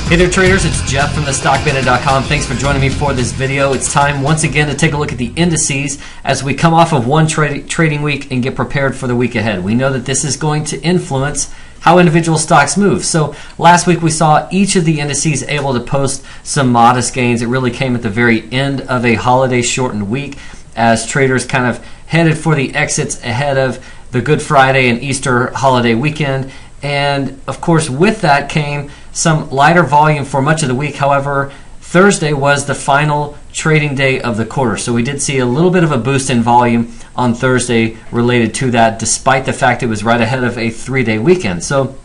Hey there traders, it's Jeff from thestockbandit.com. Thanks for joining me for this video. It's time once again to take a look at the indices as we come off of one trading week and get prepared for the week ahead. We know that this is going to influence how individual stocks move. So last week we saw each of the indices able to post some modest gains. It really came at the very end of a holiday shortened week as traders kind of headed for the exits ahead of the Good Friday and Easter holiday weekend. And of course with that came some lighter volume for much of the week. However, Thursday was the final trading day of the quarter. So we did see a little bit of a boost in volume on Thursday related to that, despite the fact it was right ahead of a 3-day weekend. So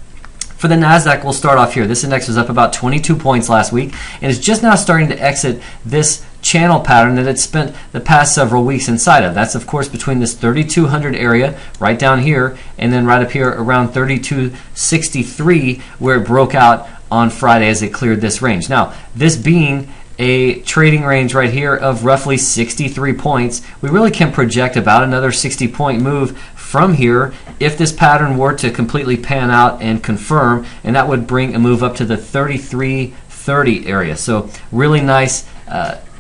for the NASDAQ, we'll start off here. This index was up about 22 points last week and is just now starting to exit this channel pattern that it spent the past several weeks inside of. That's of course between this 3200 area right down here and then right up here around 3263 where it broke out on Friday as it cleared this range. Now, this being a trading range right here of roughly 63 points, we really can project about another 60-point move from here if this pattern were to completely pan out and confirm, and that would bring a move up to the 3330 area. So really nice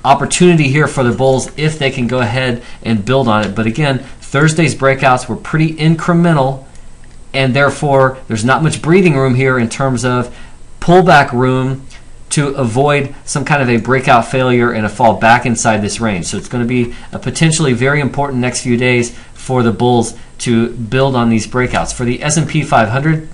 opportunity here for the bulls if they can go ahead and build on it. But again, Thursday's breakouts were pretty incremental, and therefore there's not much breathing room here in terms of pullback room to avoid some kind of a breakout failure and a fall back inside this range. So it's going to be a potentially very important next few days for the bulls to build on these breakouts. For the S&P 500,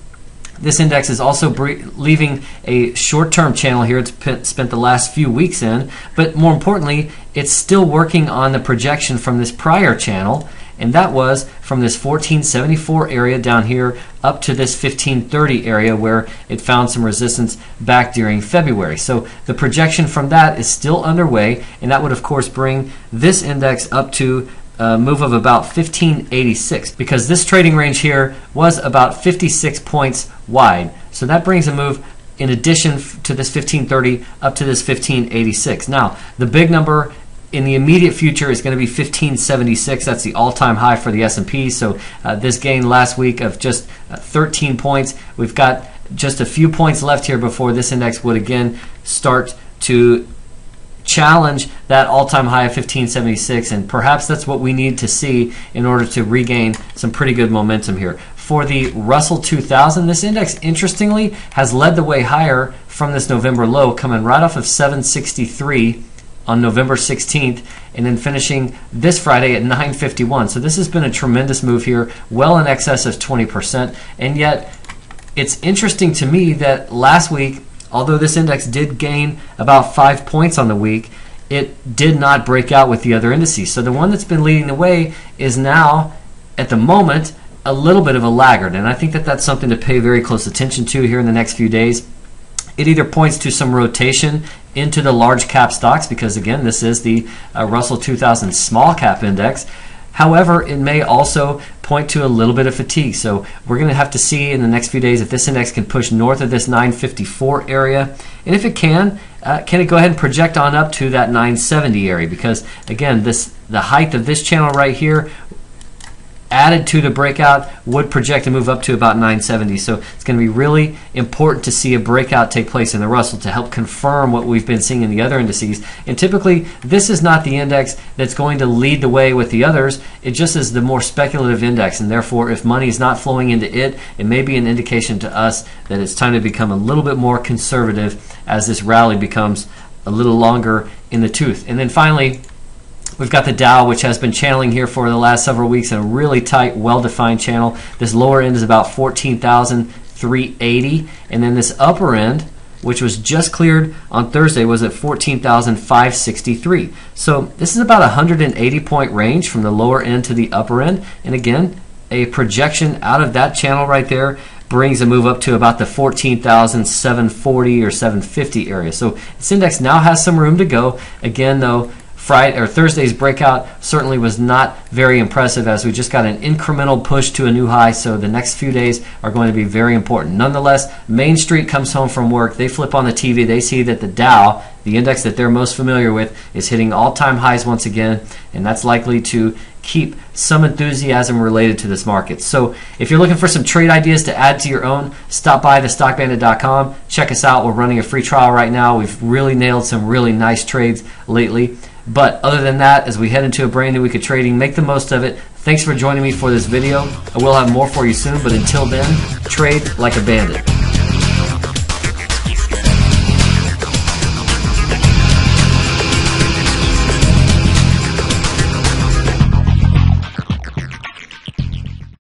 this index is also leaving a short-term channel here it's spent the last few weeks in, but more importantly, it's still working on the projection from this prior channel, and that was from this 1474 area down here up to this 1530 area where it found some resistance back during February. So the projection from that is still underway, and that would of course bring this index up to a move of about 1586, because this trading range here was about 56 points wide. So that brings a move in addition to this 1530 up to this 1586. Now the big number in the immediate future is going to be 1576. That's the all-time high for the S&P. So this gain last week of just 13 points. We've got just a few points left here before this index would again start to challenge that all-time high of 1576, and perhaps that's what we need to see in order to regain some pretty good momentum here. For the Russell 2000, this index interestingly has led the way higher from this November low, coming right off of 763 on November 16th and then finishing this Friday at 951. So this has been a tremendous move here, well in excess of 20%. And yet it's interesting to me that last week, although this index did gain about 5 points on the week, it did not break out with the other indices. So the one that's been leading the way is now, at the moment, a little bit of a laggard. And I think that that's something to pay very close attention to here in the next few days. It either points to some rotation into the large cap stocks, because again, this is the Russell 2000 small cap index. However, it may also point to a little bit of fatigue. So we're going to have to see in the next few days if this index can push north of this 954 area. And if it can it go ahead and project on up to that 970 area? Because again, the height of this channel right here added to the breakout would project a move up to about 970. So it's going to be really important to see a breakout take place in the Russell to help confirm what we've been seeing in the other indices. And typically this is not the index that's going to lead the way with the others. It just is the more speculative index, and therefore if money is not flowing into it, it may be an indication to us that it's time to become a little bit more conservative as this rally becomes a little longer in the tooth. And then finally, we've got the Dow, which has been channeling here for the last several weeks in a really tight, well-defined channel. This lower end is about 14,380, and then this upper end, which was just cleared on Thursday, was at 14,563. So this is about a 180-point range from the lower end to the upper end. And again, a projection out of that channel right there brings a move up to about the 14,740 or 750 area. So this index now has some room to go. Again, though, Friday or Thursday's breakout certainly was not very impressive, as we just got an incremental push to a new high. So the next few days are going to be very important. Nonetheless, Main Street comes home from work. They flip on the TV. They see that the Dow, the index that they're most familiar with, is hitting all-time highs once again, and that's likely to keep some enthusiasm related to this market. So if you're looking for some trade ideas to add to your own, stop by thestockbandit.com. Check us out. We're running a free trial right now. We've really nailed some really nice trades lately. But other than that, as we head into a brand new week of trading, make the most of it. Thanks for joining me for this video. I will have more for you soon, but until then, trade like a bandit.